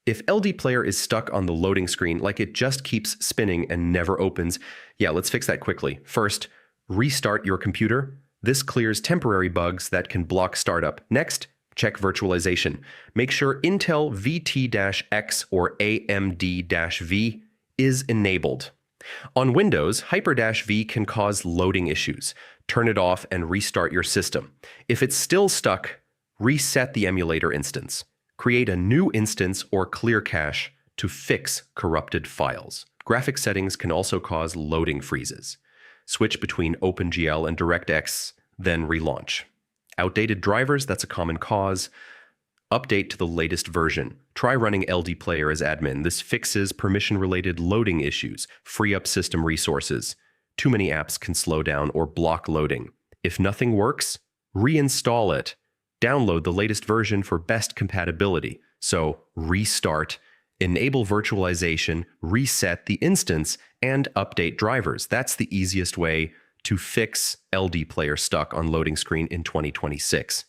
If LDPlayer is stuck on the loading screen, like it just keeps spinning and never opens, yeah, let's fix that quickly. First, restart your computer. This clears temporary bugs that can block startup. Next, check virtualization. Make sure Intel VT-X or AMD-V is enabled. On Windows, Hyper-V can cause loading issues. Turn it off and restart your system. If it's still stuck, reset the emulator instance. Create a new instance or clear cache to fix corrupted files. Graphics settings can also cause loading freezes. Switch between OpenGL and DirectX, then relaunch. Outdated drivers, that's a common cause. Update to the latest version. Try running LDPlayer as admin. This fixes permission-related loading issues, free up system resources. Too many apps can slow down or block loading. If nothing works, reinstall it. Download the latest version for best compatibility. So restart, enable virtualization, reset the instance, and update drivers. That's the easiest way to fix LDPlayer stuck on loading screen in 2026.